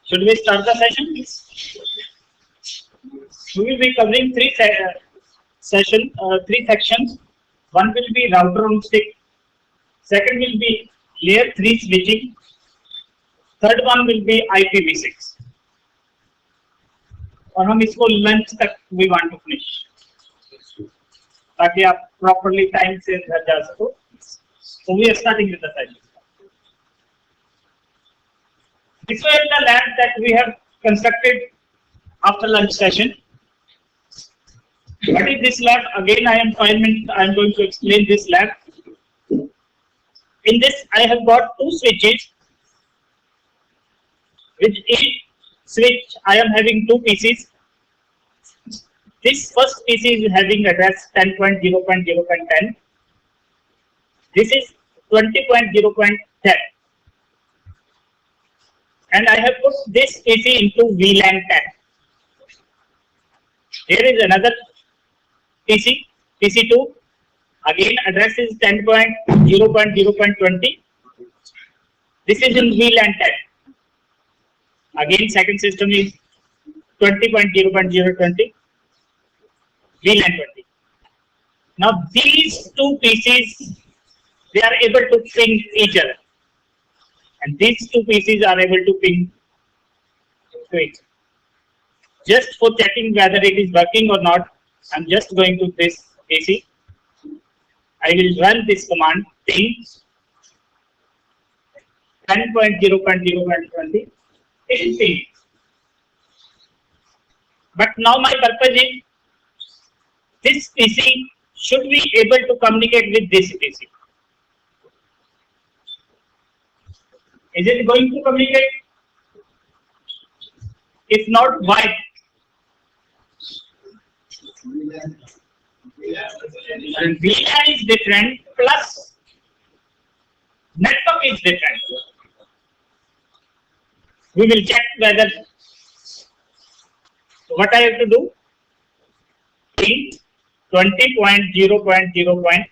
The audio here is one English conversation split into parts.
Should we start the session? We will be covering three sections. One will be router on stick. Second will be layer 3 switching. Third one will be IPv6. और हम इसको lunch तक we want to finish ताकि आप properly time से घर जा सको. So we are starting with the session. This was the lab that we have constructed after lunch session. What is this lab? Again, I am going to explain this lab. In this, I have got two switches. With each switch, I am having two PCs. This first PC is having address 10.0.0.10. This is 20.0.10. And I have put this PC into VLAN tag. Here is another PC, PC2. Again, address is 10.0.0.20. This is in VLAN tag. Again, second system is 20.0.0.20. VLAN 20. Now, these two PCs, they are able to ping each other. And these two PCs are able to ping to it. Just for checking whether it is working or not, I'm just going to this PC. I will run this command ping 10.0.0.20. It is ping. But now my purpose is this PC should be able to communicate with this PC. Is it going to communicate? If not, why? VLAN is different, plus network is different. We will check whether what I have to do. Ping 20.0.0.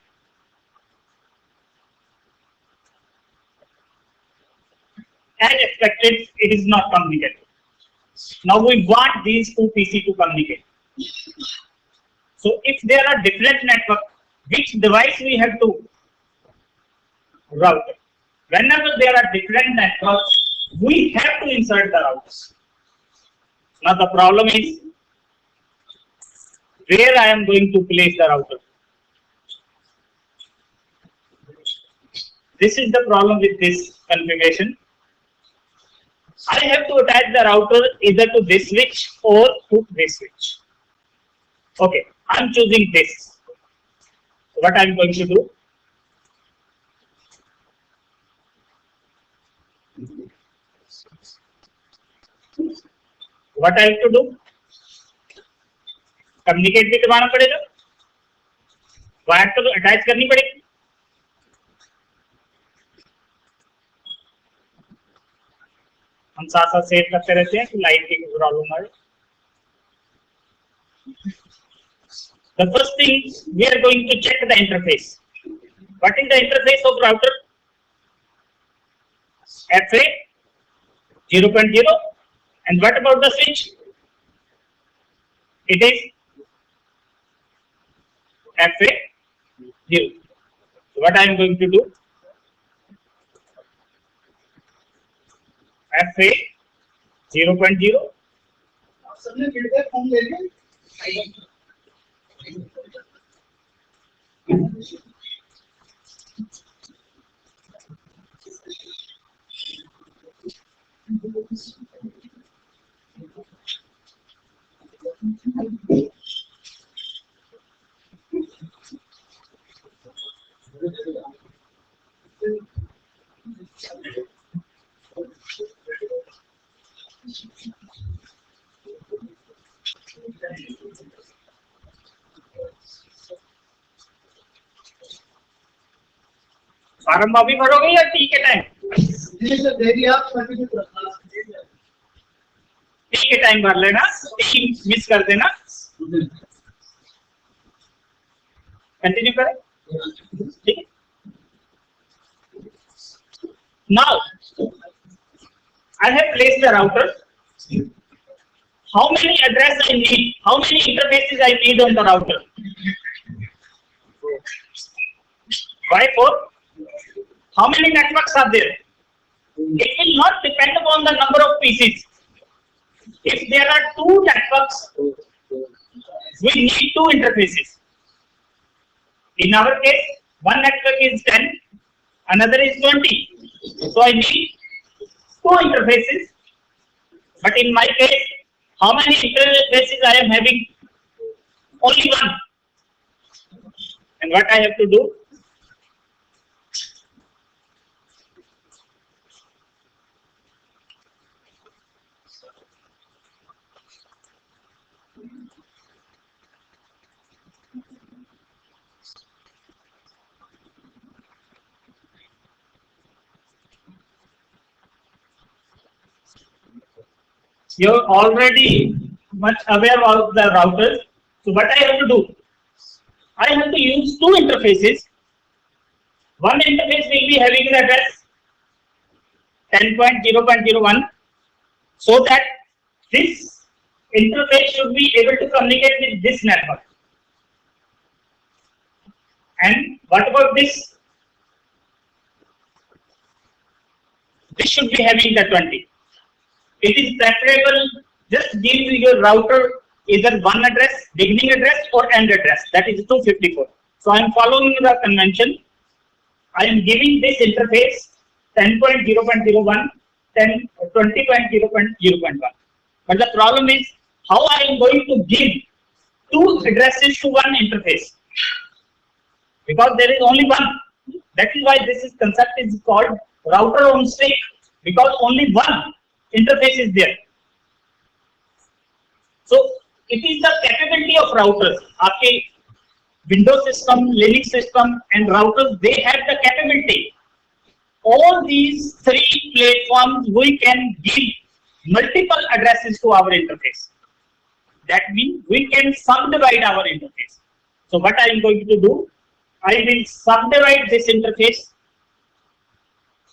As expected, it is not communicated. Now we want these two PC to communicate. So if there are different network, which device we have to route? Whenever there are different networks, we have to insert the routers. Now the problem is where I am going to place the router. This is the problem with this configuration. I have to attach the router either to this switch or to this switch. Okay, I'm choosing this. What I'm going to do? What I have to do? Communicate भी करवाना पड़ेगा. Wire को तो attach करनी पड़ेगी. हम साथ साथ सेव करते रहते हैं कि लाइट की प्रॉब्लम आए. The first thing, we are going to check the interface. What is the interface of router? FA 0.0. And what about the switch? It is FA 0. So what I am going to do? FA 0.0. Form अभी भरोगे या T के time? T के time भर लेना, T miss कर देना। Continue करें, ठीक है। Now I have placed the router. How many address I need? How many interfaces I need on the router? Why 4? How many networks are there? It will not depend upon the number of PCs. If there are 2 networks, we need 2 interfaces. In our case, one network is 10, another is 20. So I need 2 interfaces. But in my case, how many interfaces I am having? Only 1. And what I have to do? You're already much aware of the routers. So what I have to do? I have to use 2 interfaces. One interface will be having the address 10.0.01, so that this interface should be able to communicate with this network. And what about this? This should be having the 20. It is preferable, just give your router either one address, beginning address or end address, that is 254. So I am following the convention. I am giving this interface 10.0.01, 20.0.0.1. But the problem is how I am going to give 2 addresses to one interface, because there is only one. That is why this concept is called router on stake, because only one interface is there. So it is the capability of routers. आपके Windows system, Linux system, and routers, they have the capability. All these 3 platforms, we can give multiple addresses to our interface. That means we can subdivide our interface. So what I am going to do? I will subdivide this interface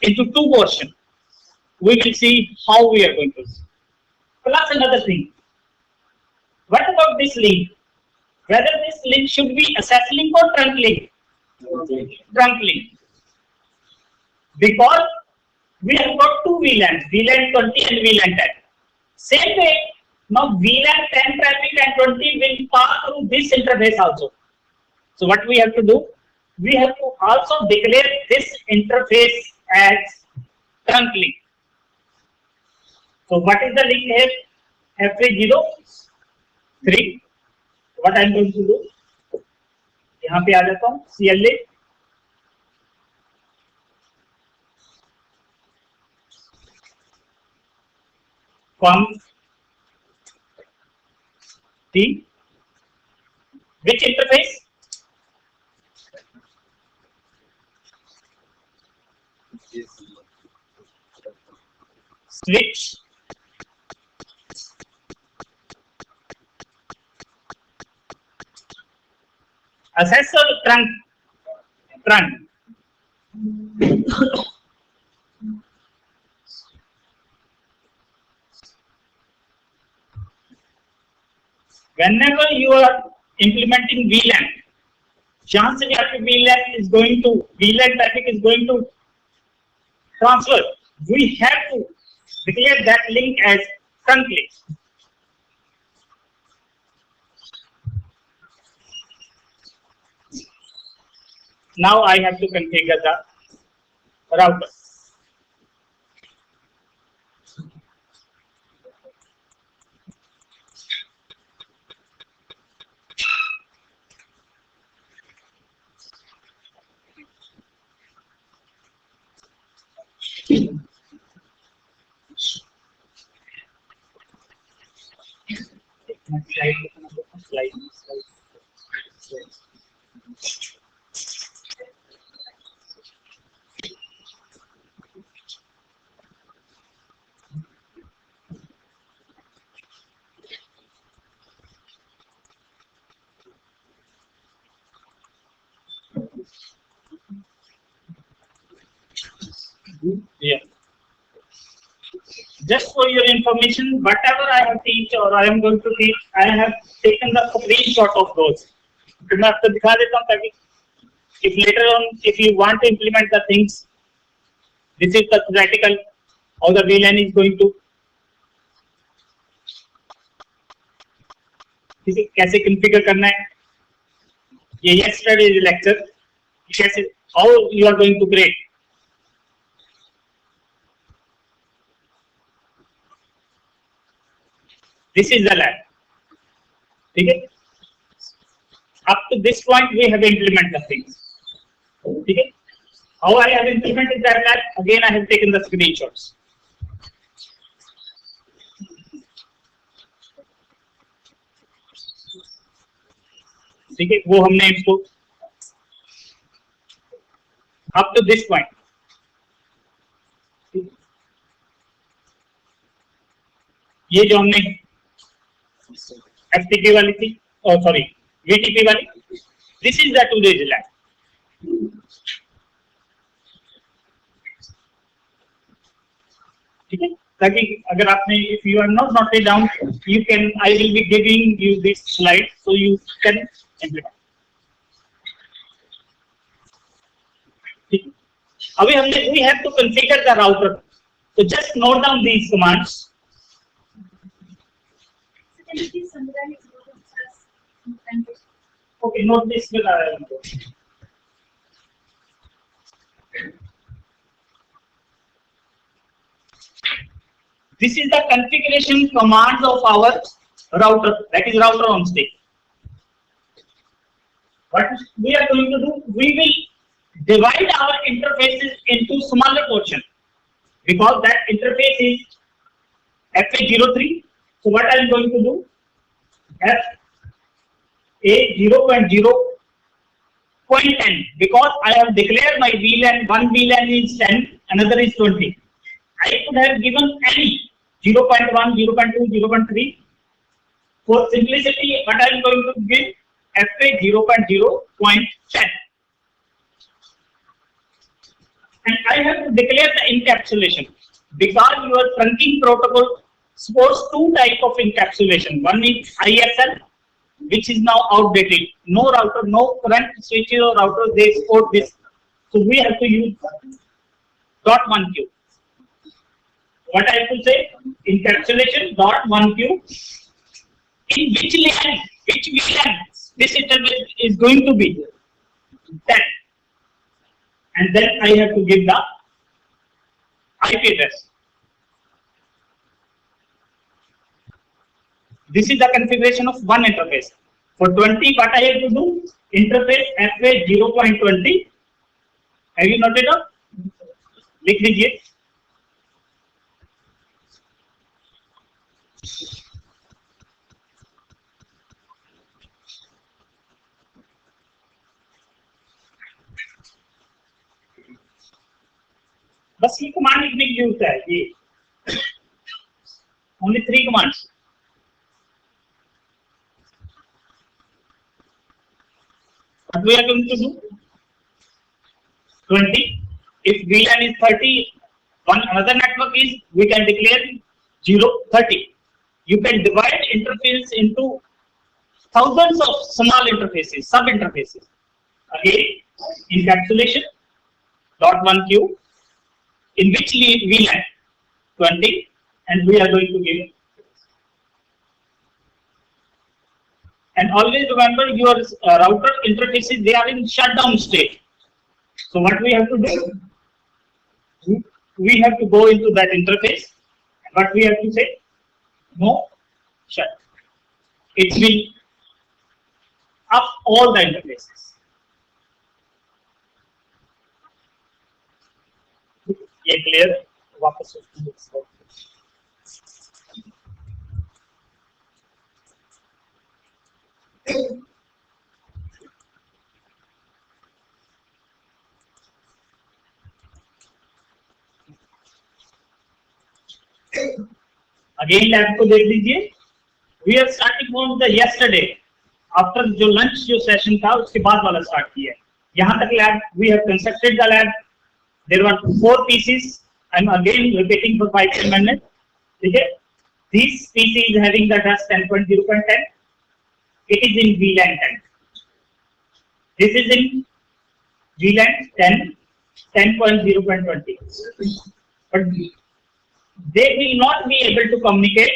into 2 portions. We will see how we are going to do. Plus another thing. What about this link? Whether this link should be access link or trunk link? Trunk link. Because we have got 2 VLANs, VLAN 20 and VLAN 10. Same way, now VLAN 10 traffic and 20 will pass through this interface also. So what we have to do? We have to also declare this interface as trunk link. So what is the link here? FA03. What I am going to do? यहाँ पे आ जाता हूँ, CLA conf T. Which interface? Switch. Access or trunk? Trunk. Whenever you are implementing VLAN, जहाँ से भी आपके VLAN traffic is going to transfer, we have to declare that link as trunk link. Now I have to configure the router. Slide. Yeah. Just for your information, whatever I have teach or I am going to teach, I have taken the screenshot of those. तो मैं आपको दिखा देता हूँ ताकि if later on if you want to implement the things, this is the theoretical how the VLAN is going to कैसे configure करना है. ये yesterday's lecture कैसे how you are going to create. This is the lab. ठीक है. Up to this point we have implemented the things. ठीक है. How I have implemented that lab? Again I have taken the screenshots. ठीक है. वो हमने इसको up to this point. ये जो हमने FTP वाली थी, sorry VTP वाली, this is the 2 days lab. ठीक है. ताकि अगर आपने if you are not noted down, you can I will be giving you this slide so you can implement. ठीक है. अभी हमने we have to configure the router. So just note down these commands. Okay, note this will this is the configuration commands of our router, that is router on stick. What we are going to do, we will divide our interfaces into smaller portion because that interface is FA03. So what I am going to do, FA0.0.10 because I have declared my VLAN, one VLAN is 10, another is 20. I could have given any 0.1, 0.2, 0.3. For simplicity, what I am going to give FA0.0.10. And I have to declare the encapsulation because your trunking protocol supports two types of encapsulation. One is ISL, which is now outdated. No router, no current switches or routers, they support this. So we have to use .1q. What I have to say? Encapsulation .1q. In which LAN, which VLAN this interface is going to be. That. And then I have to give the IP address. This is the configuration of one interface. For 20, what I have to do? Interface FA0.20. Have you noted down? लिख लीजिए. बस ये command लिखने की जरूरत है. ये only 3 commands. What we are going to do? 20. If VLAN is 30, one another network is, we can declare 0, 30. You can divide interfaces into thousands of small interfaces, sub interfaces. Again, encapsulation .1q, in which VLAN 20, and we are going to give. And always remember your router interfaces, they are in shutdown state. So what we have to do? We have to go into that interface. What we have to say? No shut. It will up all the interfaces. ये clear? वापस again lab को देख लीजिए. We are starting from the yesterday, after जो lunch जो session था उसके बाद वाला स्टार्ट किया है. यहाँ तक lab we have constructed the lab. there were 4 PCs. I'm again repeating for 5 minutes. Okay. This PC is having the address 10.0.10. It is in VLAN 10. This is in VLAN 10, 10.0.20. But they will not be able to communicate.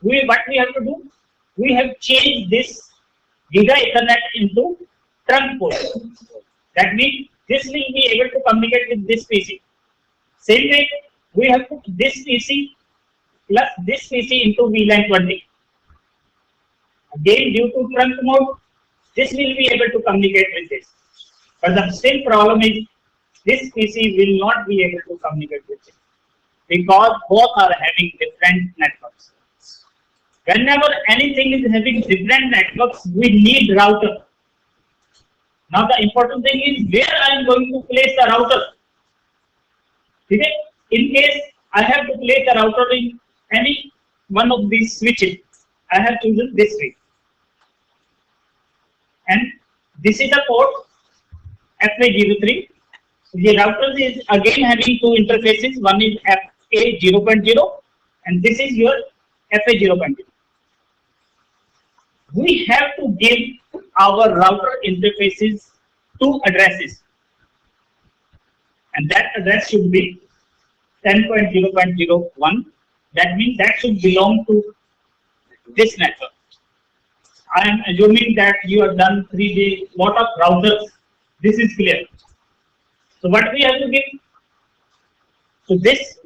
What we have to do? We have changed this Giga Ethernet into trunk port. That means this will be able to communicate with this PC. Same way, we have put this PC plus this PC into VLAN 20. Again, due to trunk mode, this will be able to communicate with this. But the still problem is this PC will not be able to communicate with it because both are having different networks. Whenever anything is having different networks, we need router. Now the important thing is where I am going to place the router. Okay? In case I have to place the router in any one of these switches, I have chosen this switch. And this is the port FA03. The router is again having 2 interfaces. One is FA0.0 and this is your FA0.0. We have to give our router interfaces 2 addresses. And that address should be 10.0.01. That means that should belong to this network. I am assuming that you have done 3D lot of routers. This is clear. So what we have to give? So this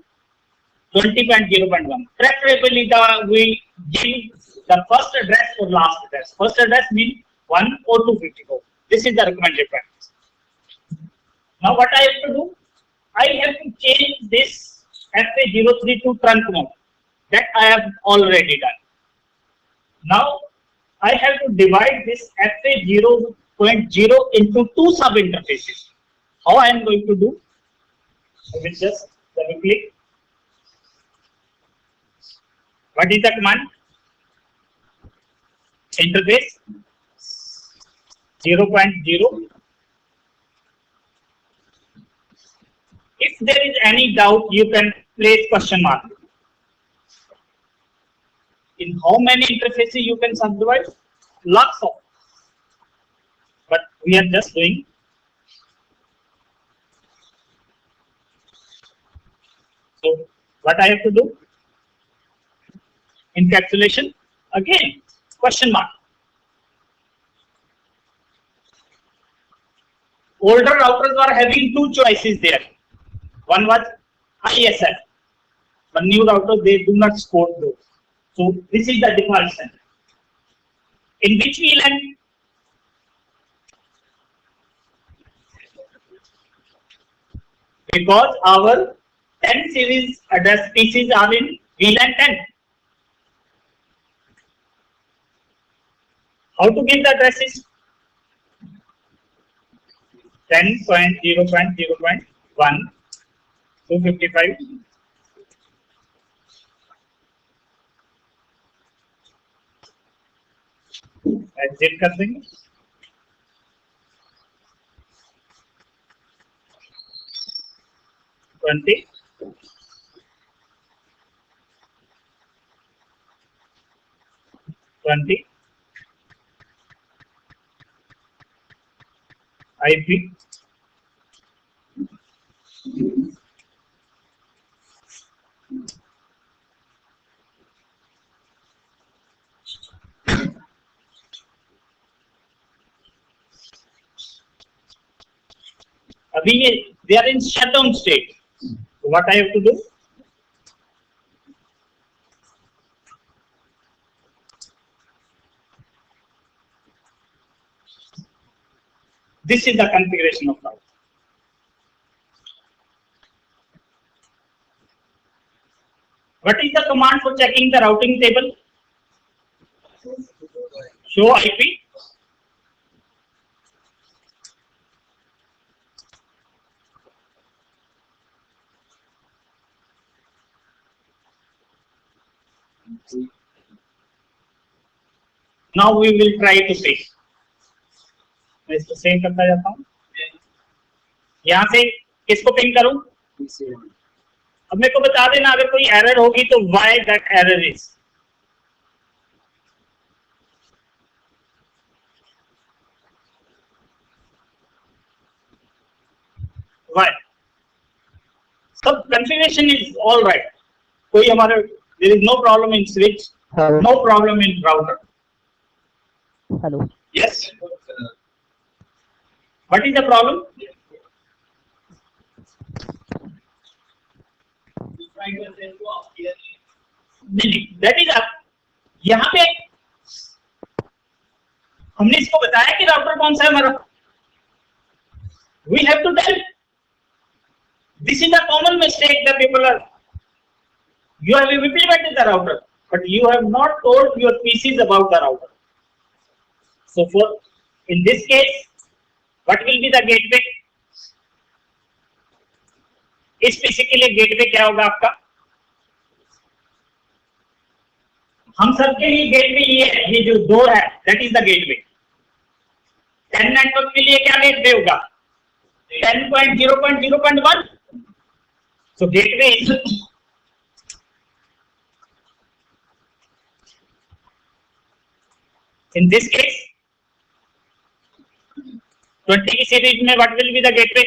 20.0.1. Preferably we give the first address or last address. First address means 1 or 254. This is the recommended practice. Now what I have to do? I have to change this FA03 to trunk mode. That I have already done. Now I have to divide this FA0.0 into 2 sub interfaces. How I am going to do? I will just double click. What is the command? Interface 0.0. If there is any doubt, you can place question mark. In how many interfaces you can subdivide? Lots of. But we are just doing. So what I have to do? Encapsulation. Again, question mark. Older routers were having 2 choices there. One was ISF. But new routers, they do not support those. So this is the default standard. In which VLAN? Because our 10 series address PCs are in VLAN 10. How to give the addresses? 10.0.0.1, 255. Exit कर देंगे. 20. 20. IP. अभी ये they are in shutdown state. So what I have to do? This is the configuration of router. What is the command for checking the routing table? Show IP. Now we will try to see. मैं इसको save करता जाता हूँ. यहाँ से किसको ping करूं? अब मेरे को बता देना अगर कोई एरर होगी तो why that error is. Why सब कंफिगरेशन इज ऑल राइट, कोई हमारे there is no problem in switch, no problem in router. Hello, yes, what is the problem? नहीं, दैट इज यहाँ पे हमने इसको बताया कि राउटर कौन सा है हमारा। We have to tell, this is a common mistake that people are, you have implemented the router but you have not told your PCs about the router. So for in this case what will be the gateway? इस PC के लिए gateway क्या होगा आपका? हम सबके लिए gateway ये जो दो है that is the gateway. 10 network के लिए क्या गेटवे होगा? 10.0.0.1। So gateway is, in this case 20 की सीरीज में what will be the gateway?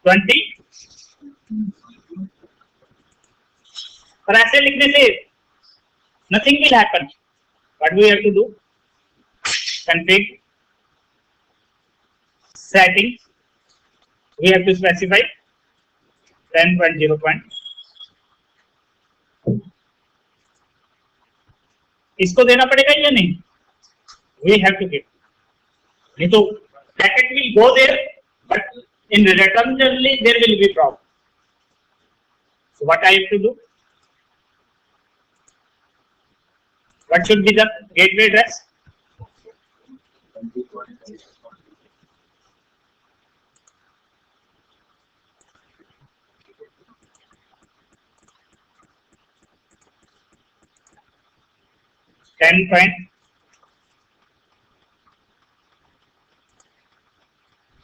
20। पर ऐसे लिखने से nothing will happen. What we have to do? Config, setting, we have to specify 10.0. इसको देना पड़ेगा या नहीं? We have to give, नहीं तो packet will go there but in return generally there will be problem. So what I have to do? What should be the gateway address?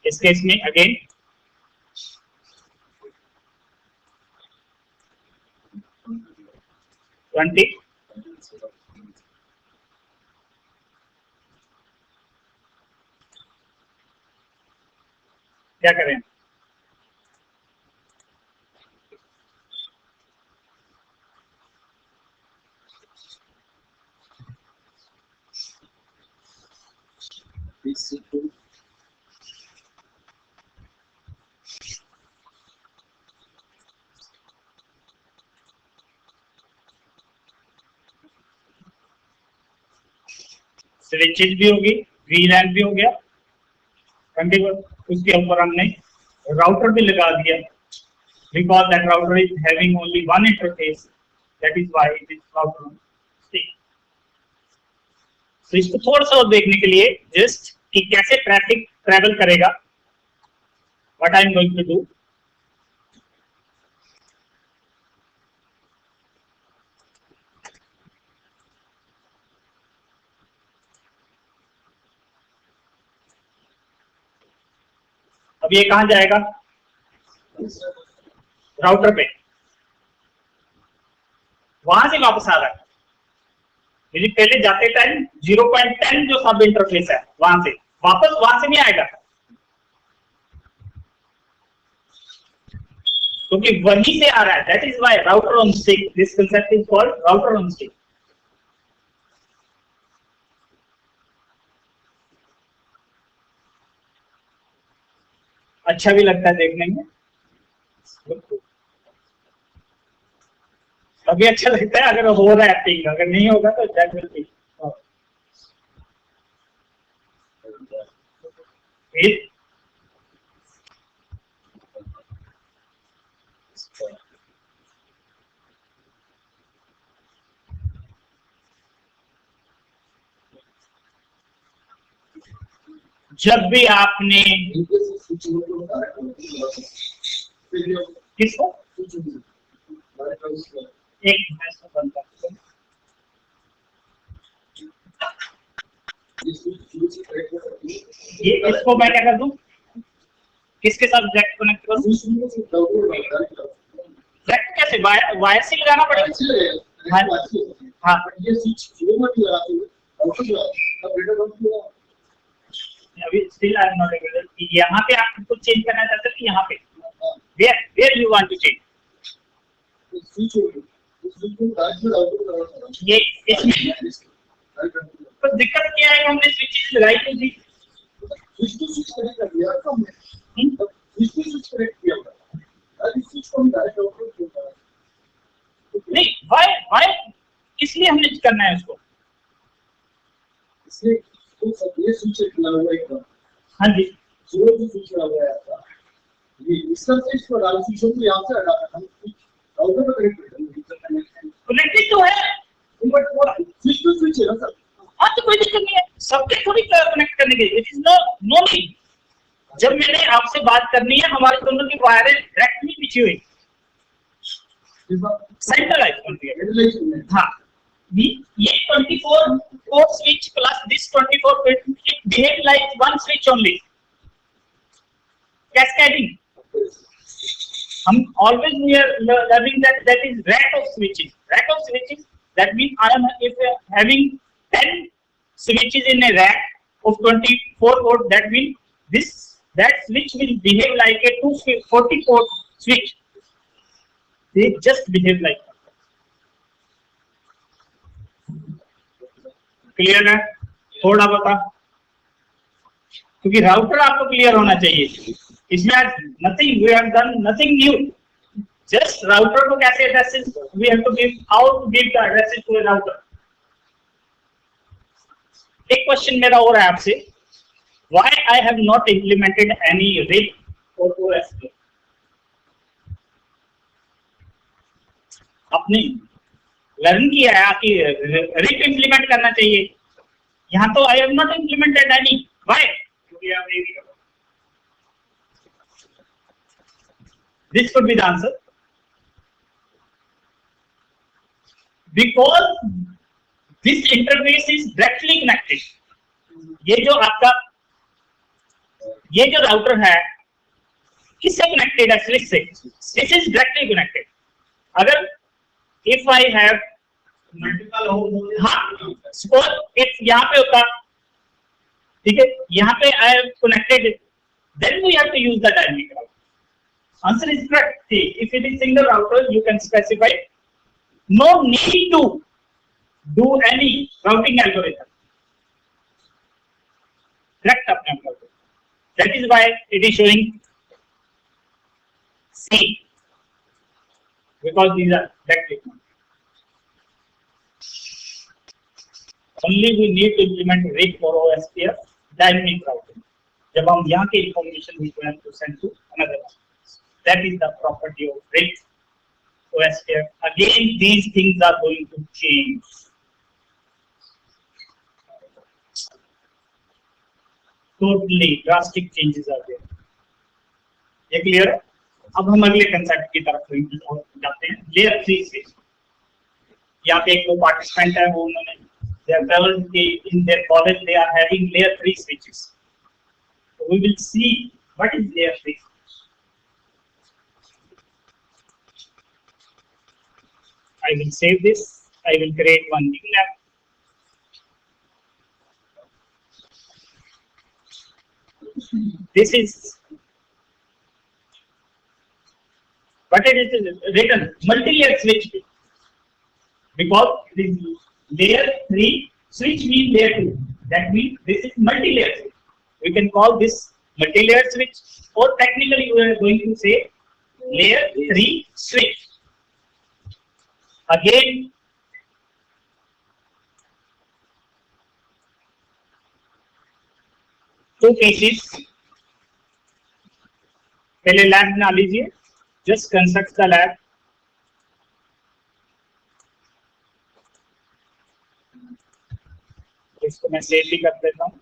इस case में again twenty, क्या करें? Switches भी होगी, वीलैन भी हो गया, उसके ऊपर हमने राउटर भी लगा दिया because that router is having only one interface, that is why it is router stick. तो इसको थोड़ा सा और देखने के लिए जस्ट कि कैसे ट्रैफिक ट्रैवल करेगा, what I am going to do, अब ये कहां जाएगा? राउटर पे, वहां से वापस आ रहा है, यदि पहले जाते टाइम 0.10 जो सब इंटरफेस है वहां से वापस वहां से नहीं आएगा क्योंकि वहीं से आ रहा है। That is why router on stick, this concept is called router on stick. अच्छा भी लगता है देखने में, अभी अच्छा लगता है अगर हो रहा है पिंग, अगर नहीं होगा तो दैट विल बी जब भी आपने किसको एक बंद कर, ये इसको मैं क्या कर दूं? किसके साथ डायरेक्ट कनेक्ट करूं? डायरेक्ट कैसे? वायर से लगाना पड़ेगा। हाँ हाँ, ये स्विच जीरो मत लगा दो, अभी still I am not able. यहाँ पे आप कुछ चेंज करना चाहते हैं? यहाँ पे where you want to change? Switch ये इसमें तो दिक्कत क्या है? हमने स्विचेस लगाई तो थी। स्विच कनेक्ट कर दिया तो हमने स्विच कनेक्ट किया होगा, अभी स्विच को हम डायरेक्ट आउटपुट देता है। नहीं, वाई इसलिए हमने करना है उसको। इसलिए तो सब ये स्विच लगा हुआ है एकदम। हाँ जी, जो स्विच लगा हुआ है आपका, ये इसका स्विच को डाल स्विच को यहाँ से हटा देना, हम राउटर पे कनेक्ट कर देंगे। कनेक्टेड तो है बट वो स्विच टू स्विच है ना सर। हाँ, तो कोई दिक्कत नहीं है, सबके थोड़ी कनेक्ट करने के लिए। It is no need. जब मैंने आपसे बात करनी है, हमारे दोनों की वायरें डायरेक्टली बिछी हुई, सेंट्रलाइज। हाँ, ये 24 port switch plus this 24 port, it behave like one switch only, cascading. हम always we are learning that is rack of switches. Rack of switches, that means I am if having 10 switches in a rack of 24 port, that means that switch will behave like a 240 port switch. They just behave like that. Clear है? थोड़ा बता, क्योंकि router आपको clear होना चाहिए। इसमें आज nothing, we have done nothing new, just router को कैसे addresses we have to give, how to give the addresses to a router. एक क्वेश्चन मेरा और है आपसे, why I have not implemented any RIP और ओएसपी? आपने लर्न किया है कि रिग इंप्लीमेंट करना चाहिए, यहाँ तो I have not implemented any, why? क्योंकि आप नहीं, this could be the answer, because this interface is directly connected. ये जो आपका ये जो राउटर है किससे कनेक्टेड है? स्विच से। This is directly connected. अगर if I have multiple home, हाँ, सपोज इफ यहाँ पे होता, ठीक है, यहाँ पे I have connected, then we have to use the dynamic router. Answer is correct. See, if it is single router, you can specify. No need to do any routing algorithm. Correct अपने आप router. That is why it is showing C, because these are directly connected. Only we need to implement RIG for OSPF dynamic routing. जब हम यहाँ के information we have to send to another one. That is the property of RIG OSPF. Again, these things are going to change. Totally drastic changes are there. ये clear है? अब हम अगले concept की तरफ जाते हैं, लेयर 3 स्विच। यहाँ पे एक वो पार्टिसिपेंट है, वो उन्होंने they have told in their college they are having layer 3 switches. So we will see what is layer 3. I will save this. I will create one new lab. This is what it is written, multi-layer switch, because this layer 3 switch means layer 2. That means this is multi-layer switch. We can call this multi-layer switch, or technically we are going to say layer 3 switch. Again, two cases. पहले lab बना लीजिए, just construct the lab. इसको मैं save भी कर देता हूँ।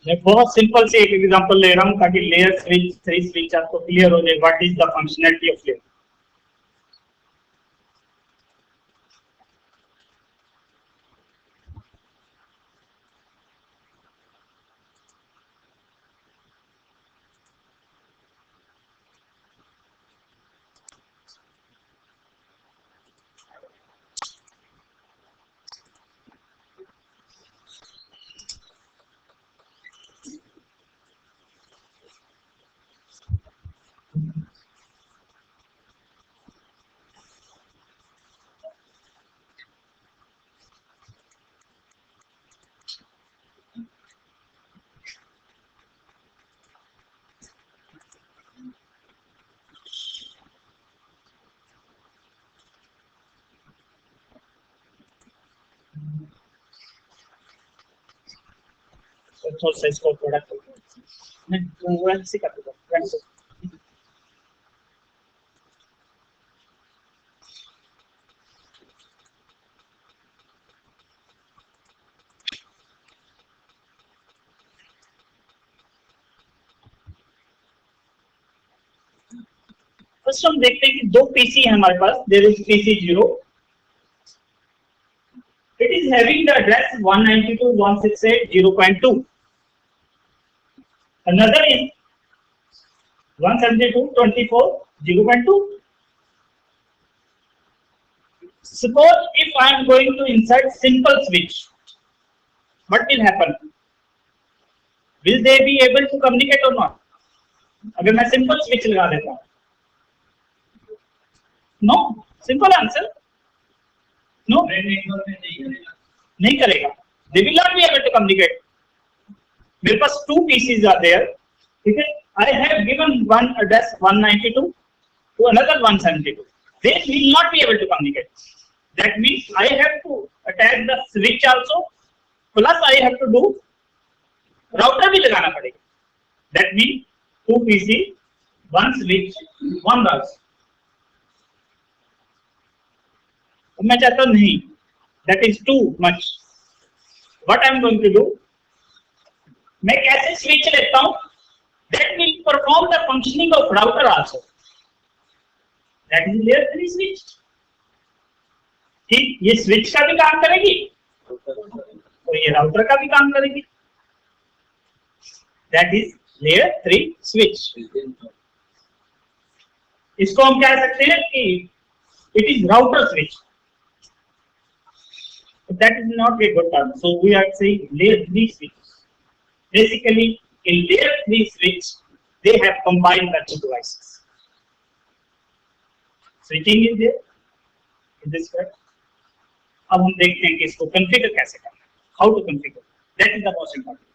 मैं बहुत सिंपल से एक एग्जांपल ले रहा हूं ताकि लेयर स्विच 3 स्विच आपको क्लियर हो जाए what is the functionality of layer. तो साइज को प्रोडक्ट मैं वो ऐसे कर दूंगा. फर्स्ट हम देखते हैं कि दो पीसी है हमारे पास. There is PC 0. It is having the address 192.168.0.2. another is 172.24.0.2. suppose if I am going to insert simple switch, what will happen? Will they be able to communicate or not? अगर मैं simple switch लगा देता हूं, no, simple answer, no, नहीं करेगा. They will not be able to communicate. मेरे पास two PCs are there, ठीक है. I have given one address 192 to another 172. They will not be able to communicate. That means I have to attach the switch also, plus I have to do router भी लगाना पड़ेगा. That means two PC, one switch, one router. मैं चाहता हूं नहीं, that is too much. What I am going to do? मैं कैसे switch लेता हूं? That will perform the functioning of router also. That is layer 3 switch. ठीक, ये स्विच का भी काम करेगी और ये राउटर का भी काम करेगी. That is layer 3 switch. इसको हम कह सकते हैं कि it is router switch. But that is not a good term. So we are saying layer 3 switch. Basically, in layer 3 switch, they have combined the two devices. Switching is there in this way. अब हम देखते हैं कि इसको configure कैसे करना है. How to configure? That is the most important.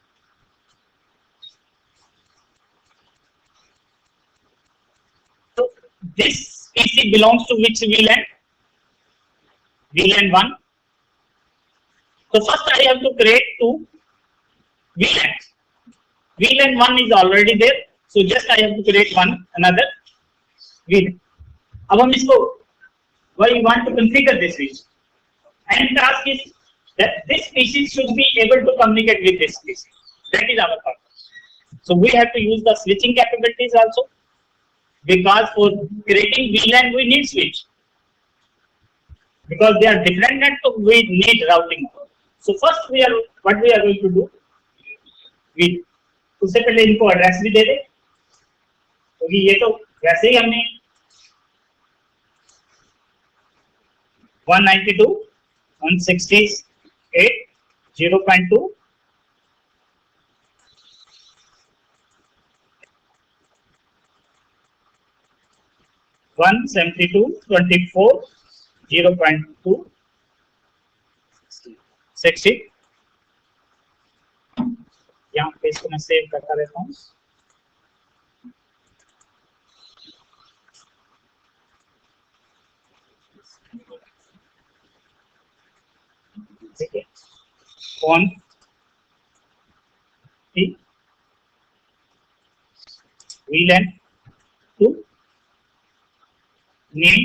So this PC belongs to which VLAN? VLAN 1. So first I have to create two VLANs. VLAN 1 is already there, so just I have to create another VLAN. अब हम इसको why you want to configure this switch? And task is that this PC should be able to communicate with this PC. That is our purpose. So we have to use the switching capabilities also, because for creating VLAN we need switch. Because they are different network, we need routing. So first what we are going to do? उससे पहले इनको address भी दे दे, क्योंकि ये तो वैसे ही हमने 192.168.0.2 172.24.0.2 60. यहाँ पे इसको मैं सेव करता रहता हूँ. ठीक है, on VLAN 2 name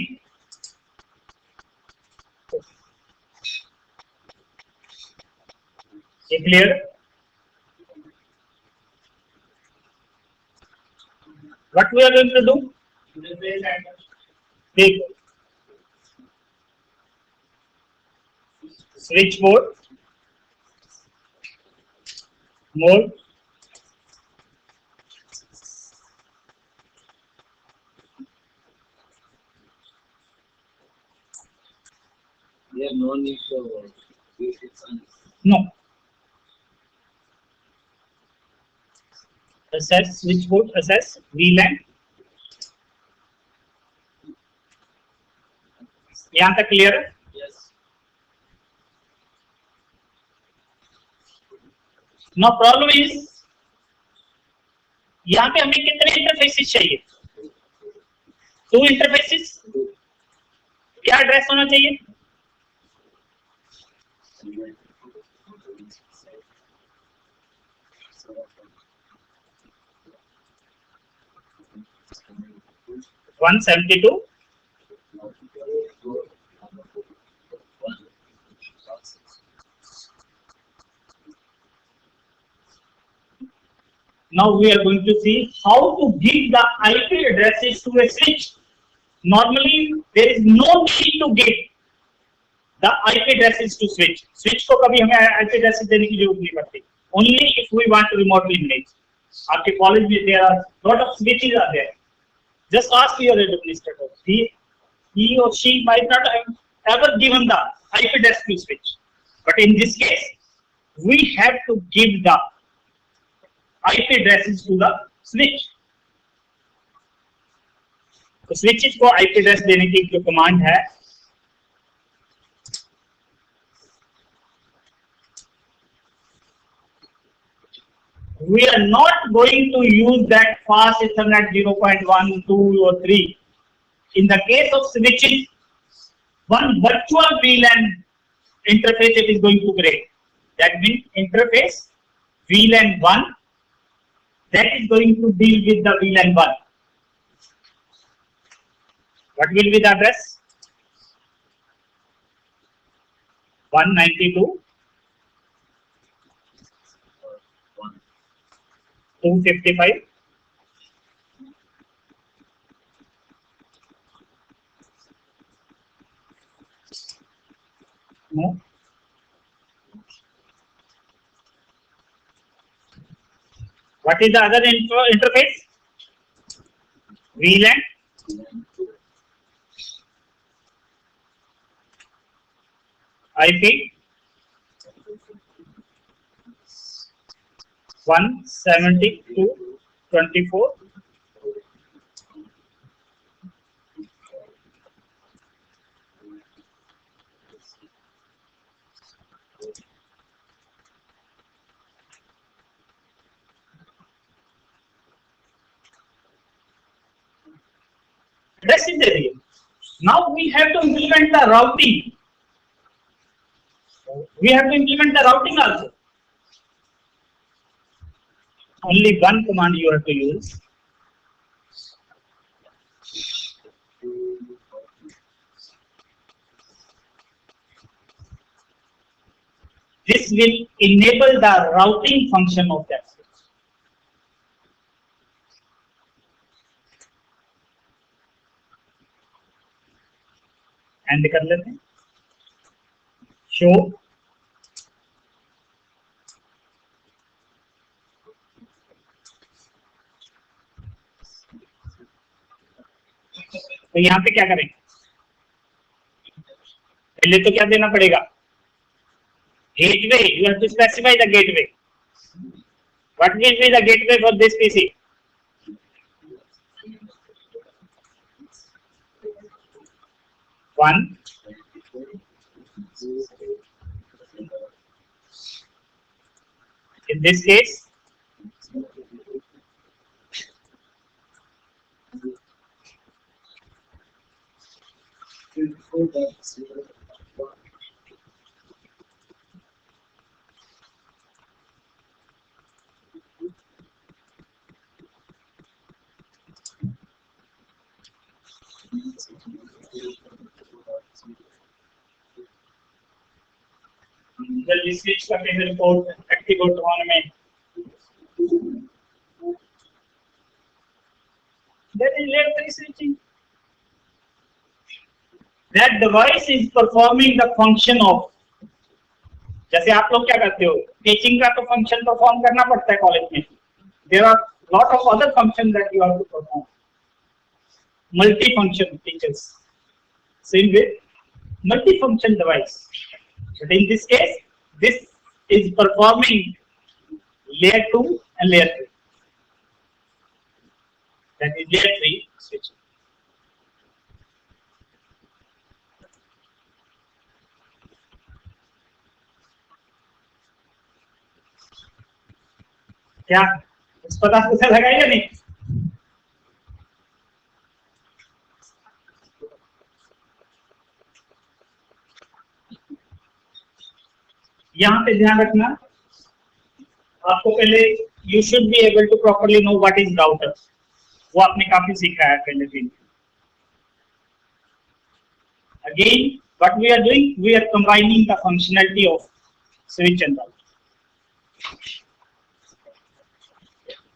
clear. What we are going to do? Take switchboard mode. There no need to No. Assess switchboard, assess VLAN. यहाँ तक क्लियर है? Yes. Now problem is यहाँ पे हमें कितने इंटरफेसेस चाहिए? 2 इंटरफेसेस. क्या एड्रेस होना चाहिए? One 72. Now we are going to see how to give the IP addresses to a switch. Normally there is no need to give the IP addresses to switch. Switch को कभी हमें IP addresses देने की जरूरत नहीं पड़ती. Only if we want to remotely manage. आपके college में there are lot of switches are there. Just ask your administrator. He or she might not have ever given the IP address to switch. But in this case, we have to give the IP addresses to the switch. तो switches को IP address देने की जो command है, we are not going to use that fast Ethernet 0.1, 2 or 3. In the case of switches, one virtual VLAN interface it is going to create. That means interface VLAN 1 that is going to deal with the VLAN 1. What will be the address? 192.255. No. What is the other interface? VLAN. IP 172.24. Address is there. Now we have to implement the routing. We have to implement the routing also. Only one command you have to use. This will enable the routing function of that switch. And कर लेते हैं. Show तो यहाँ पे क्या करें? पहले तो क्या देना पड़ेगा? Gateway. You have to specify the gateway. What will be the gateway for this PC? One. In this case, जल्दी स्विच करते हैं रिपोर्ट एक्टिव होने में. That is layer 3 switching. That device is performing the function of, जैसे आप लोग क्या करते हो, टीचिंग का तो फंक्शन परफॉर्म करना पड़ता है कॉलेज में. There are lot of other functions that you have to perform. Multi-function teachers. Same way, multi-function device. But in this case, this is performing layer 2 and layer 3. That is layer 3 switching. क्या इस पता लगा या नहीं? यहाँ पे ध्यान रखना, आपको पहले you should be able to properly know what is router. वो आपने काफी सीखा है पहले भी. Again, what we are doing, we are combining the functionality of switch and router.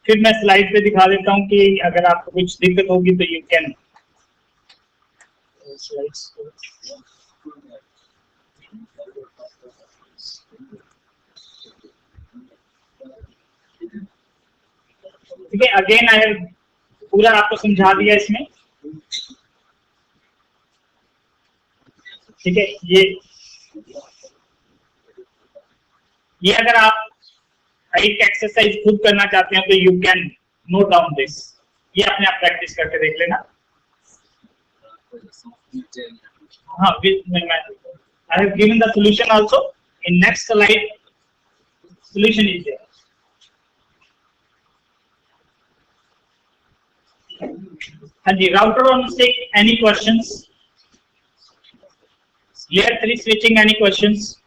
फिर मैं स्लाइड पे दिखा देता हूँ कि अगर आपको कुछ दिक्कत होगी तो यू कैन ठीक है. अगेन आई हैव पूरा आपको समझा दिया इसमें. ठीक है, ये अगर आप एक एक्सरसाइज खुद करना चाहते हैं तो you can note down this. ये अपने आप प्रैक्टिस करके देख लेना. हाँ, I have given the solution also in next slide. Solution is there. हाँ जी, router on stick. Any questions? Layer 3 switching. Any questions?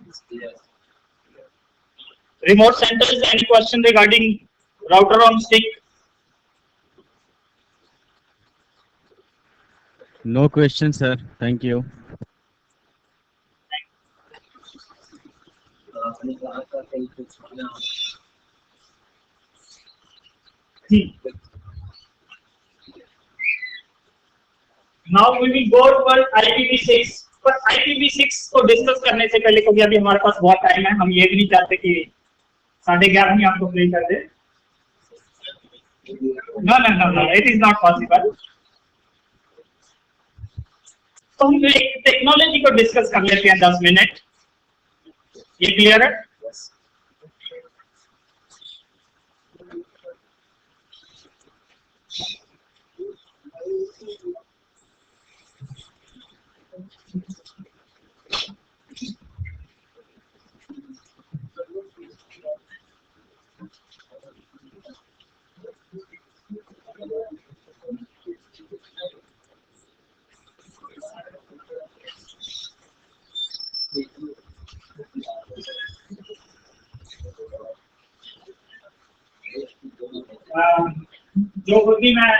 Remote centers, any question regarding router on stick? No question, sir. Thank you. Now we will go for IPv6. पर IPv6 को discuss करने से पहले, क्योंकि अभी हमारे पास बहुत टाइम है, हम ये भी नहीं चाहते कि 11:30 आपको फ्री कर दे. No, it is not possible. तो हम एक टेक्नोलॉजी को डिस्कस कर लेते हैं 10 मिनट. ये क्लियर है?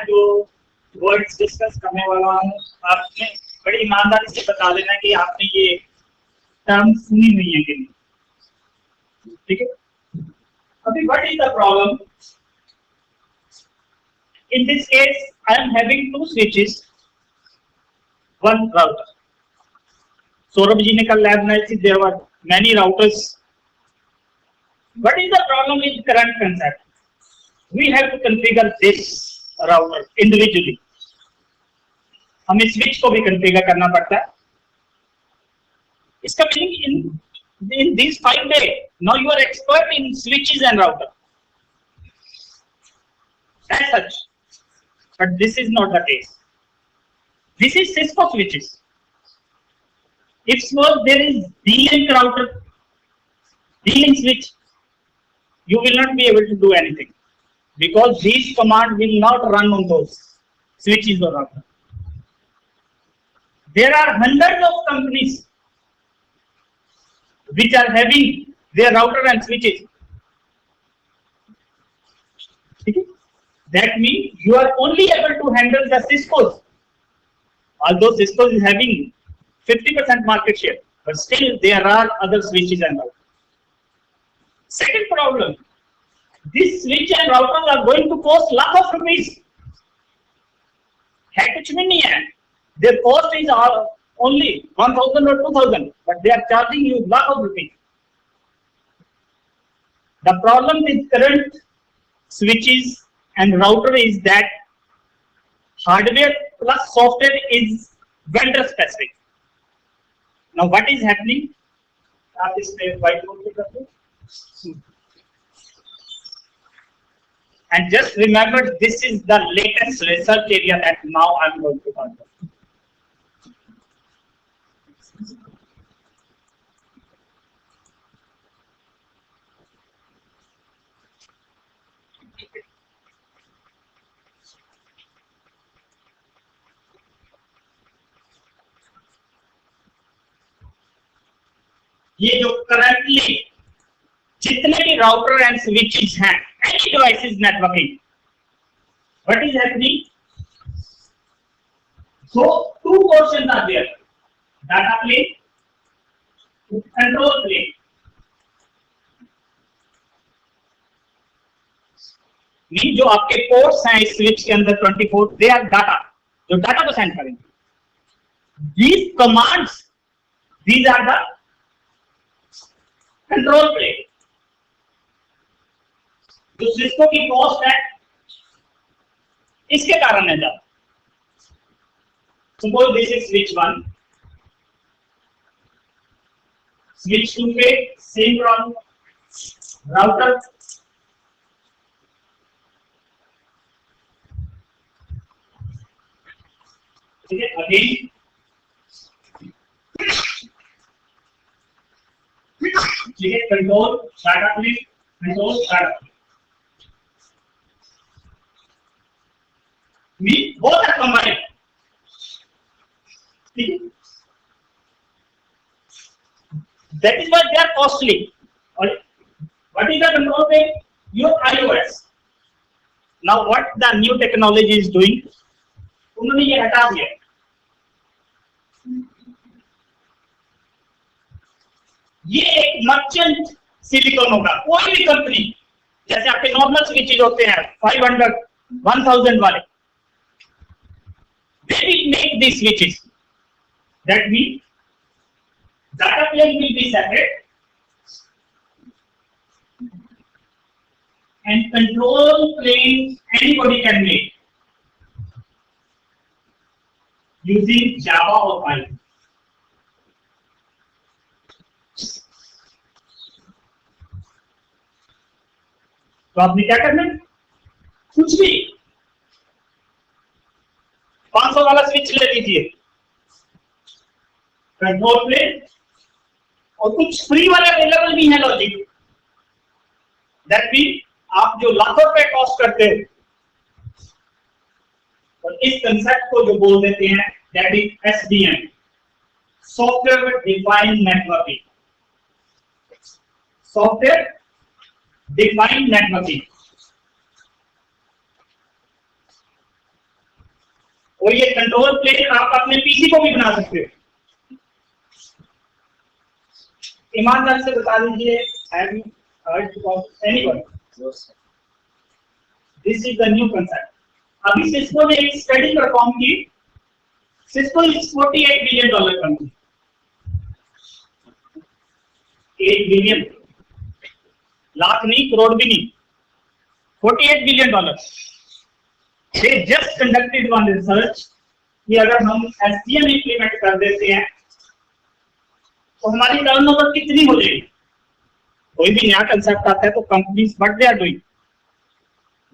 जो वर्ड्स डिस्कस करने वाला हूँ, आपने बड़ी ईमानदारी से बता देना कि आपने ये टर्म सुनी हुई है कि नहीं. ठीक है. अभी what is the problem? In this case, I am having 2 switches, 1 router. Saurabh ji ne kal lab में see there were many routers. What is the problem with current concept? We have to configure this router individually. हमें switch को भी configure करना पड़ता है. इसका meaning in these 5 days, now you are expert in switches and router. As such, but this is not the case. This is Cisco switches. If suppose there is D-Link router, D-Link switch, you will not be able to do anything because these commands will not run on those switches or router. There are hundreds of companies which are having their router and switches. Okay? That means you are only able to handle the Cisco's. Although Cisco is having 50% market share, but still there are other switches and routers. Second problem, this switch and routers are going to cost lakh of rupees. है कुछ भी नहीं है. Their cost is only 1,000 or 2,000, but they are charging you lakh of rupees. The problem with current switches and router is that hardware plus software is vendor specific. Now what is happening? आप इस पे white board पे कर दो. And just remember, this is the latest research area that now I'm going to talk about. ये जो currently जितने भी राउटर एंड स्विचेस हैं, any devices networking, what is happening? So two portions are there, data plane, control plane. Mean जो आपके ports हैं इस switch के अंदर 24, दे आर डाटा, जो डाटा को सेंड करेंगे. These commands, these are the control plane. जो सिस्को की कॉस्ट है इसके कारण है ज्यादा. Suppose this is switch 1, switch 2 पे सेम प्रॉब्लम, राउटर ठीक है. अगेन ठीक है, control data plane, control data plane. Mean both are combined. ठीक है, that is why they are costly. Or what is the control plane? Your iOS. Now what the new technology is doing? उन्होंने ये हटा दिया. ये एक merchant silicon होगा. कोई भी कंपनी, जैसे आपके नॉर्मल स्विचेज होते हैं 500, 1000 वाले, they will make these switches. That means data plane will be separate and control plane anybody can make using Java or Python. तो आपने क्या करना है? कुछ भी 500 वाला स्विच ले लीजिए, कंट्रोल प्लेन, और कुछ फ्री वाले अवेलेबल भी है लॉजिक. दैट मीन आप जो लाखों रुपए कॉस्ट करते हो, और इस कंसेप्ट को जो बोल देते हैं that is SDN, software defined networking. Software defined networking. और ये कंट्रोल प्लेन आप अपने पीसी को भी बना सकते हो. ईमानदार से बता दीजिए, have you heard about anyone? This is the new concept. अभी सिस्को ने एक स्टडी परफॉर्म की. Cisco is $48 billion company. 8 billion, lakh नहीं, करोड़ भी नहीं, $48 billion. They just conducted one research कि अगर हम SDN implement कर देते हैं तो हमारी टर्नओवर कितनी हो जाएगी. कोई भी नया कंसेप्ट आता है तो companies what they are doing,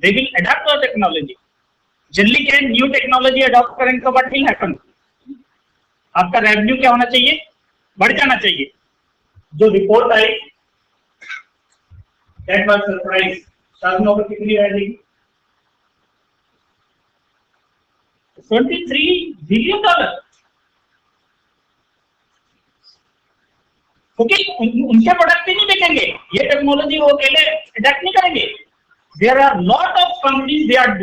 they will adopt the technology. Generally क्या न्यू टेक्नोलॉजी अडॉप्ट करेंगे तो व्हाट विल हैपन? आपका रेवेन्यू क्या होना चाहिए? बढ़ जाना चाहिए. जो रिपोर्ट आई दैट वाज सरप्राइज. टर्नओवर कितनी रह जाएगी? $23 बिलियन. क्योंकि उनके प्रोडक्ट ही नहीं देखेंगे, ये टेक्नोलॉजी वो अकेले अडॉप्ट नहीं करेंगे. There are lot of companies they are,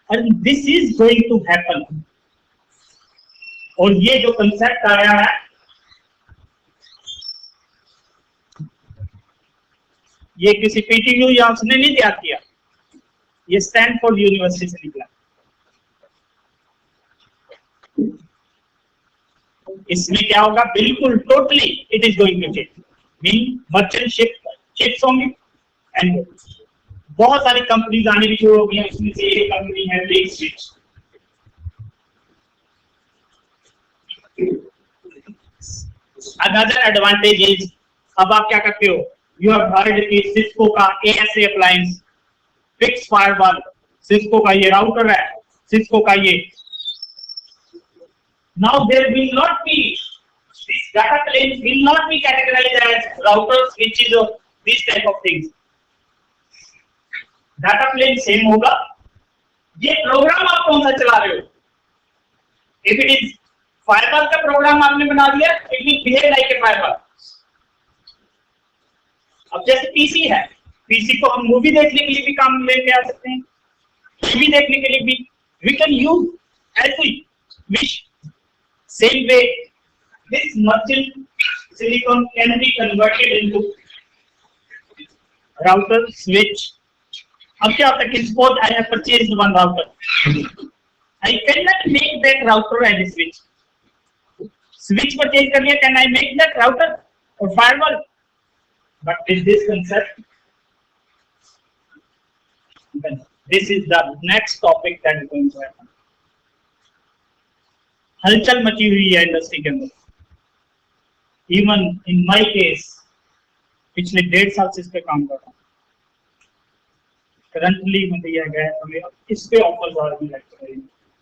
and this is going to happen. और ये जो कंसेप्ट आया है, ये किसी पीटीयू या उसने नहीं तैयार किया, ये स्टैनफोर्ड यूनिवर्सिटी से निकला. इसमें क्या होगा, बिल्कुल totally it is going to change. Mean merchant ships होंगे एंड बहुत सारी कंपनीज आने भी शुरू हो गई हैं, उसमें से एक कंपनी है big switch. Another advantage is, अब आप क्या करते हो, यू हैव हर्ड कि सिस्को का ASA appliance, fix firewall, Cisco का ये राउटर है, सिस्को का ये। Now there will not be, these data planes will not be categorized as routers, switches or these type of things. Data plane same होगा। ये programme आप कौन सा चला रहे हो? If it is firewall का प्रोग्राम आपने बना दिया, it will behave like a firewall. अब जैसे पीसी है, पीसी को हम मूवी देखने के लिए भी काम लेके आ सकते हैं, टीवी देखने के लिए भी, we can use as we wish. Same way, this merchant silicon can be converted into router, switch. अब क्या होता है कि suppose I have purchased one router, I cannot make that router as a switch. Switch purchase कर लिया, can I make that router or firewall? But with this concept, this is the next topic that is going to happen. हलचल मची हुई है industry के अंदर। Even in my case पिछले 1.5 साल से इस पे काम कर रहा हूँ। करंटली में दिया गया है हमें इस पे ऑफर्स आ रही है,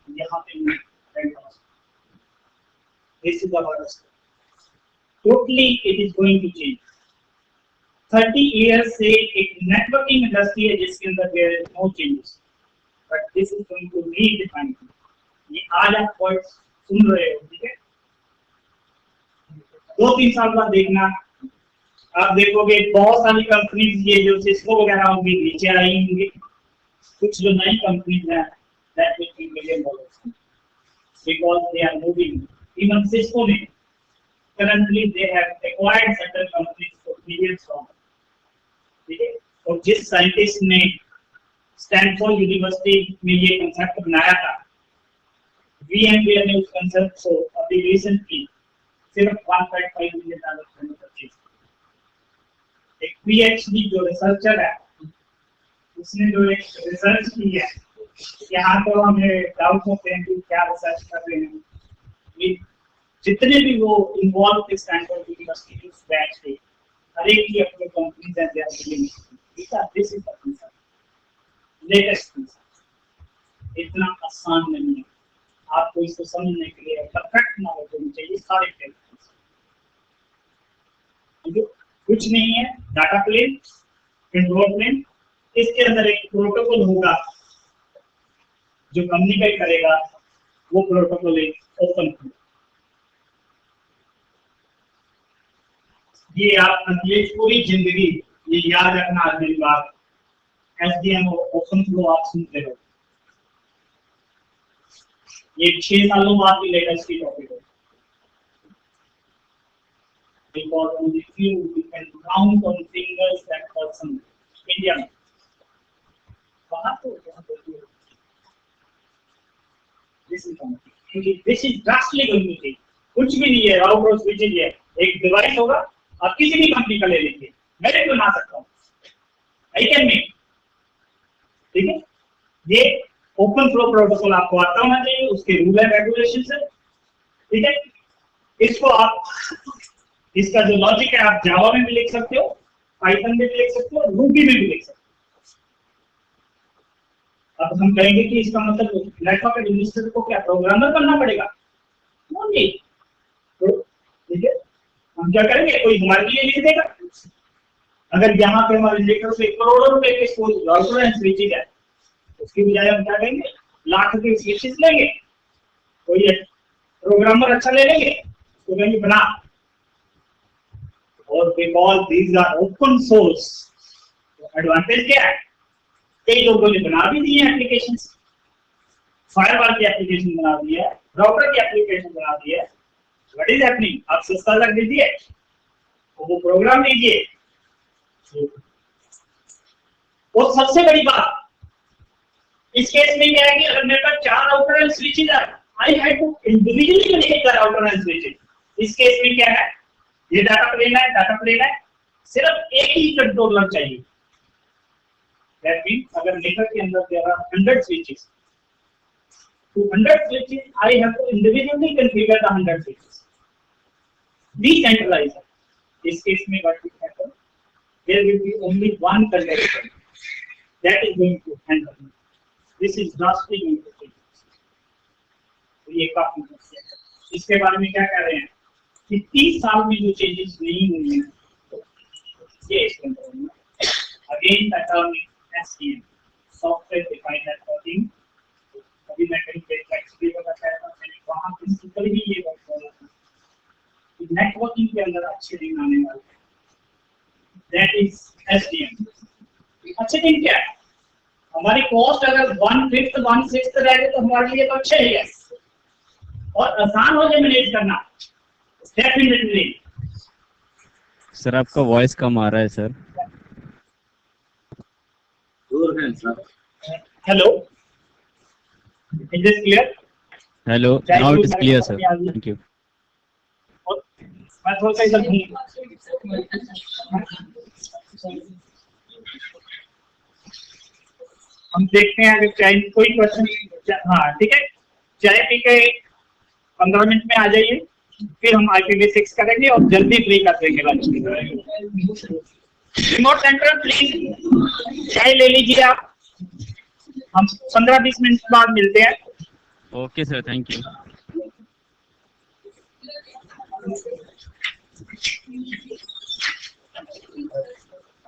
यहाँ पे this is our totally it is going to change. 30 years से एक नेटवर्किंग इंडस्ट्री है जिसके अंदर there is no changes, but this is going to redefine. ये आज आप वर्ड्स सुन रहे हो, ठीक है, 2-3 साल बाद देखना, आप देखोगे बहुत सारी कंपनीज ये जो सिस्को वगैरह होंगी नीचे आई होंगी, कुछ जो नई कंपनीज हैं that will be $1 million because they are moving. Even Cisco ने currently they have acquired certain companies for billions of, ठीक है। और जिस साइंटिस्ट ने स्टैनफोर्ड यूनिवर्सिटी में ये कंसेप्ट बनाया था, VMware ने उस कंसेप्ट को अभी रिसेंटली सिर्फ $1.5 million में परचेज। एक PhD जो रिसर्चर है उसने जो एक रिसर्च की है, यहाँ तो हमें डाउट होते हैं कि क्या रिसर्च कर रहे हैं। ये जितने भी वो इन्वॉल्व थे स्टैनफोर्ड यूनिवर्सिटी उस बैच के, हर एक की अपनी कंपनीज हैं, they are doing this is the concept, latest concept. इतना आसान नहीं है, आपको इसको समझने के लिए परफेक्ट नॉलेज होनी चाहिए सारे टेक्निक्स। कुछ नहीं है, डाटा प्लेन, कंट्रोल प्लेन, इसके अंदर एक प्रोटोकॉल होगा जो कम्युनिकेट करेगा, वो प्रोटोकॉल एक ओपन फ्लो। ये आप अपनी पूरी जिंदगी ये याद रखना आज मेरी बात, SDN ओपन फ्लो आप सुनते रहो, ये 6 सालों बाद भी लेटेस्ट की टॉपिक है। Because only few we can count on fingers that person India में बाहर तो यहाँ पे this is drastically going to change। कुछ भी नहीं है, राउटर स्विचेज है, एक डिवाइस होगा, आप किसी भी कंपनी का ले लीजिए, मैं भी बना सकता हूँ, I can make, ठीक है। ये ओपन फ्लो प्रोटोकॉल आपको आता होना चाहिए, उसके रूल एंड रेगुलेशंस है, ठीक है। इसको आप, इसका जो लॉजिक है आप जावा में भी लिख सकते हो, पाइथन में भी लिख सकते हो, रूबी में भी लिख सकते हो। अब हम कहेंगे कि इसका मतलब नेटवर्क एडमिनिस्ट्रेटर को क्या प्रोग्रामर बनना पड़ेगा? नहीं, ठीक है। हम क्या करेंगे, कोई हमारे लिए लिख देगा। अगर यहाँ पे हमारे लेकर से करोड़ों रुपए के राउटर एंड स्विचेज है, उसकी बजाय हम क्या करेंगे, लाख के स्विचेस लेंगे, कोई प्रोग्रामर अच्छा ले लेंगे, उसको कहेंगे बना। और because these are open source, advantage क्या है, कई लोगों ने बना भी दी है एप्लीकेशंस, फायरवॉल की एप्लीकेशन बना दी है, राउटर की एप्लीकेशन बना दी है। व्हाट इज हैपनिंग, आप सस्ता लग दीजिए, वो प्रोग्राम लीजिए। और सबसे बड़ी बात इस केस में क्या है कि अगर मेरे पास 4 राउटर एंड स्विचेज है, I have to individually connect the router and switches. इस केस में क्या है, ये डाटा प्लेन है, सिर्फ एक ही कंट्रोलर चाहिए। दैट मीन्स अगर नेटवर्क के अंदर there are 100 switches, to 100 switches, I have to individually configure the 100 switches. Decentralized. This case में what will happen? There will be only one conductor that is going to handle. This is drastically going to change. तो ये काफी है। इसके बारे में क्या कह रहे हैं कि 30 साल में जो चेंजेस नहीं हुई हैं, ये इसके अंदर होंगे। Again, the term is SDN, Software Defined Networking. अभी मैं कहीं पे एक्सप्लेन बताया था, मैंने वहां प्रिंसिपल ही ये बात बोला था कि नेटवर्किंग के अंदर अच्छे दिन आने वाले हैं। That is SDN. अच्छे दिन क्या है, हमारी कॉस्ट अगर 1/5 1/6 रह गए तो हमारे लिए तो अच्छा ही है और आसान हो जाए मैनेज करना। डेफिनेटली सर आपका वॉइस कम आ रहा है सर। दूर है sir. Hello, is this clear? Hello, now it is clear sir, thank you. मैं थोड़ा सा इधर हम देखते हैं अगर चाय कोई क्वेश्चन। हाँ ठीक है, चाय पी के 15 मिनट में आ जाइए, फिर हम IPv6 करेंगे और जल्दी फ्री कर देंगे लंच। रिमोट सेंटर प्लीज चाय ले लीजिए आप, हम 15-20 मिनट बाद मिलते हैं। Okay sir, thank you.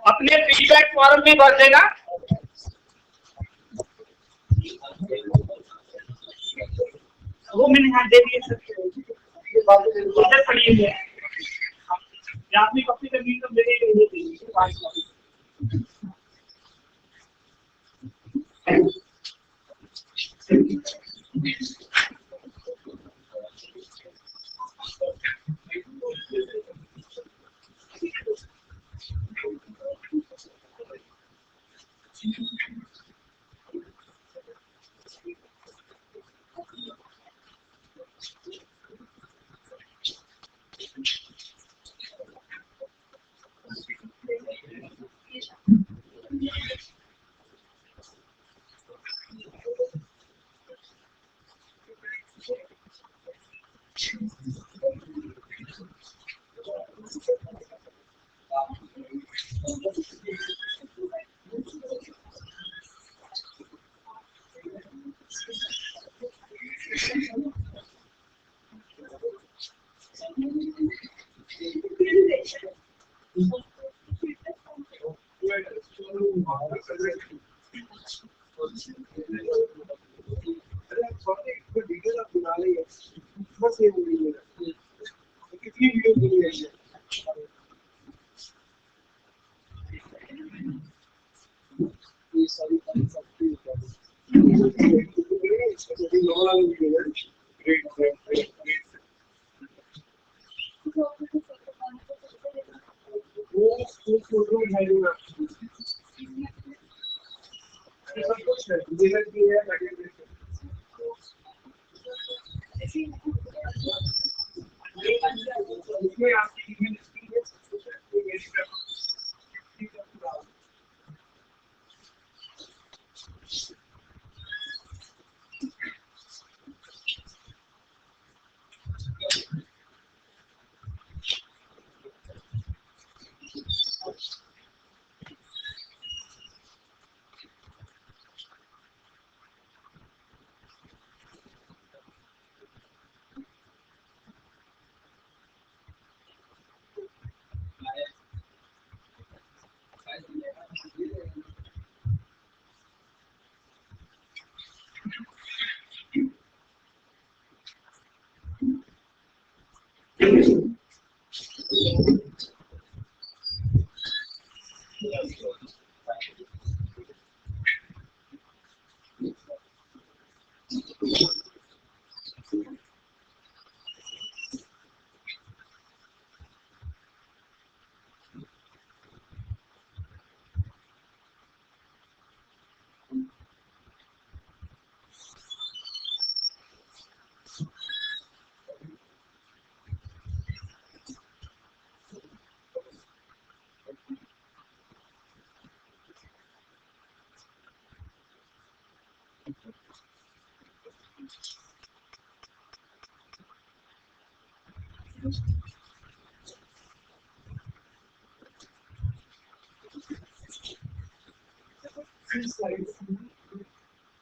अपने फीडबैक फॉर्म में भर देना। वो मैंने यहाँ दे दिए सर, इधर पड़ी हुई है, आपने कॉपी करनी तो मेरे कितनी वीडियो बनी है ये सारी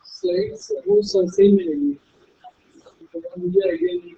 Slides वो सेम मिलेंगे मुझे आइडिया नहीं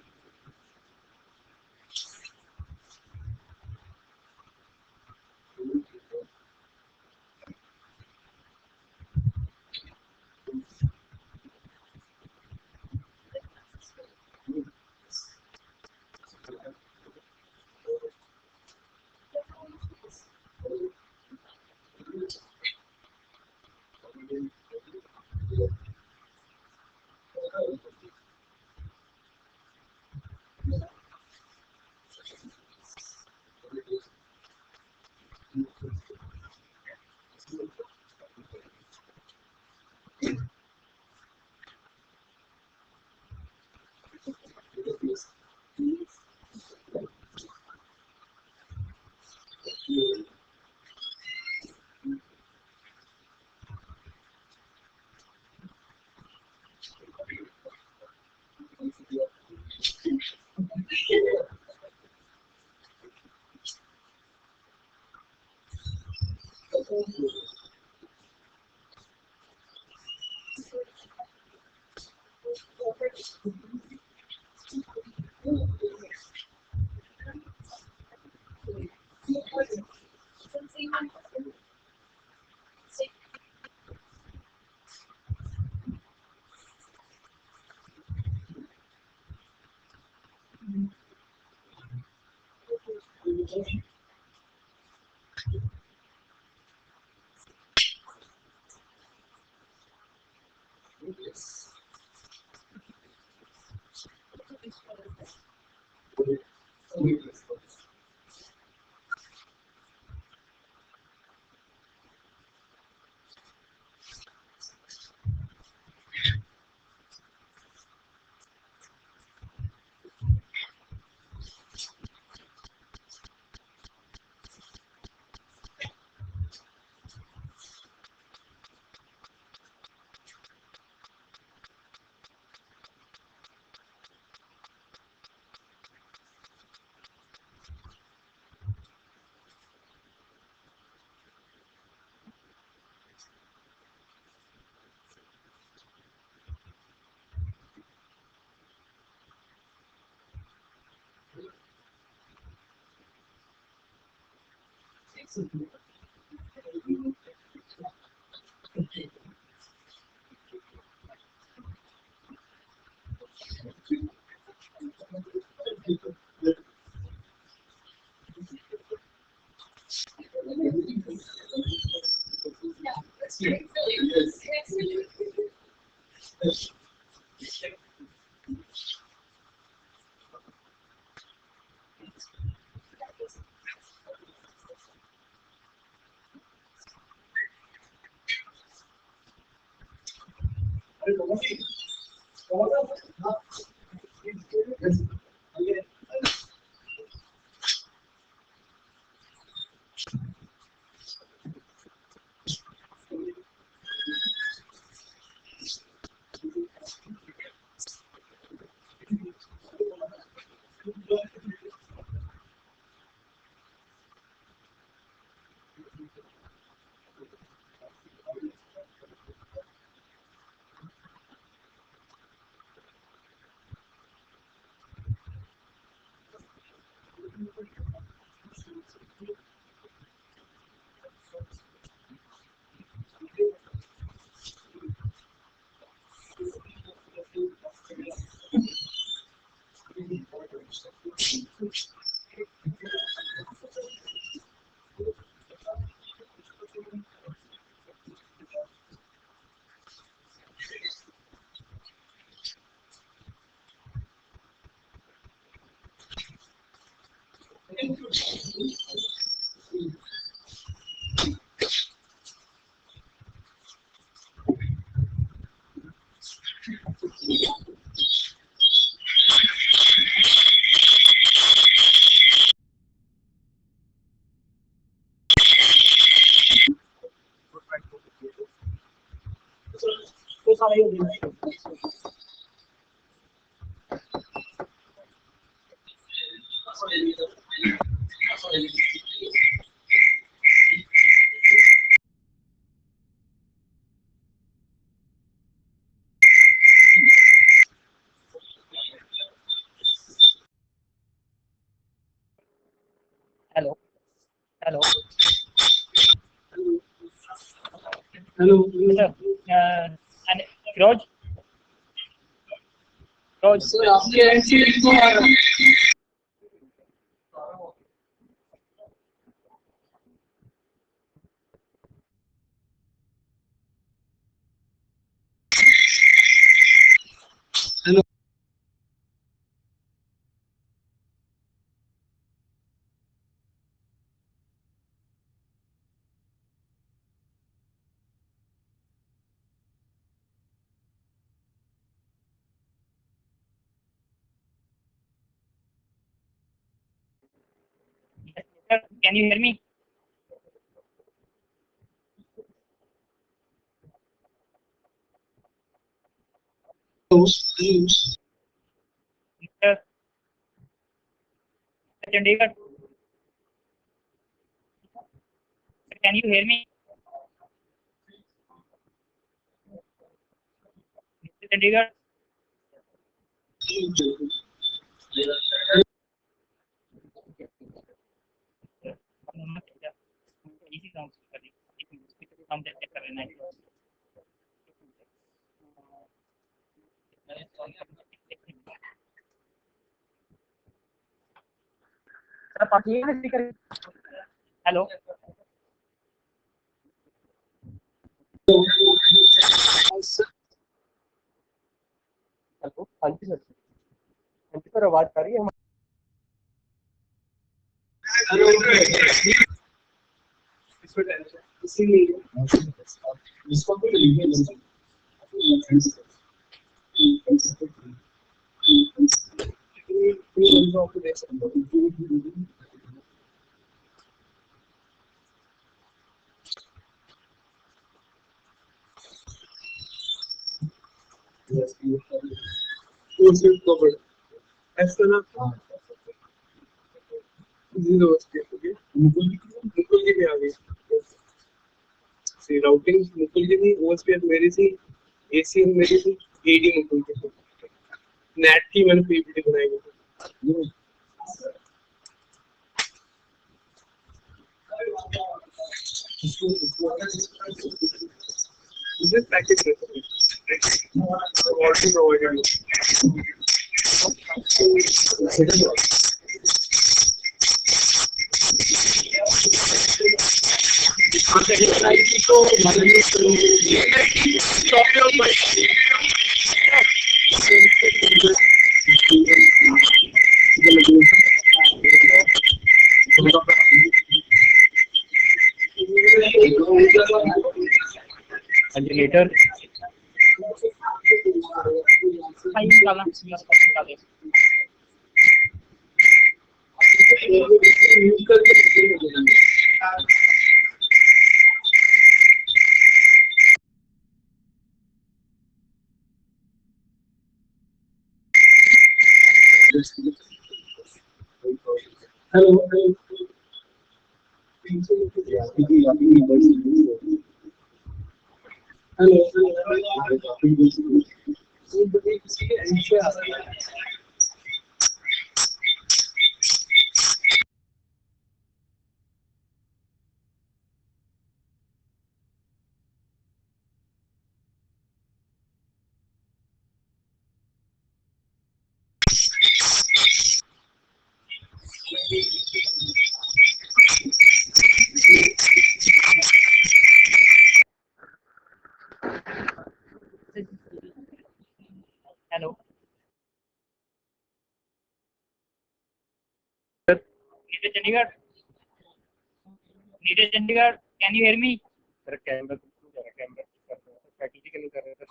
तो सारा ये Hello. Hello. Hello. Sir. And Roj. Roj. Sir आपके एंड से इनको आ रहा है hello Sir, can you hear me? Sir, Chandigarh. Sir, can you hear me? Mr. Chandigarh. इसी काम से कर रही हम चेक कर लेना है सर पार्टी है स्पीकर हेलो हेलो हाँ जी सर आवाज आ रही है इसीलिए इसको तो लिखने ऐसा ना मुकुल की भी आ गई सी राउटिंग मुकुल की थी ओएसपीएफ मेरी थी एसी मेरी थी एडी मुकुल की थी नेट की मैंने पीपीटी बनाई थी this package already provided later hello hello Chandigarh Chandigarh can you hear me camera faculty के लिए कर रहे थे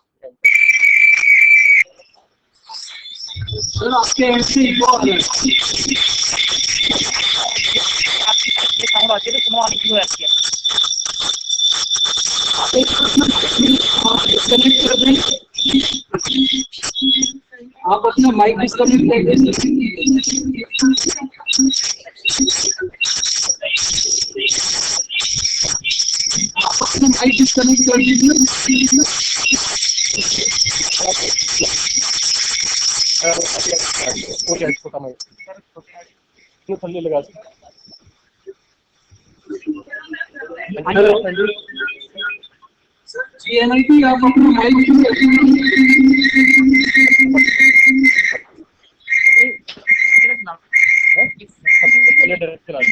सर आपके एंड से इको आ रहा है आपकी साउंड आती है तो सुनो आने की बात किया डिस्कनेक्ट कर दें आप अपना माइक डिस्कनेक्ट कर दें माइक डिस्कनेक्ट कर दीजिए। हो जाए छोटा माइक तो थल्ले लगा दो। हेलो GNIT आप अपना माइक पहले डायरेक्ट चला दो।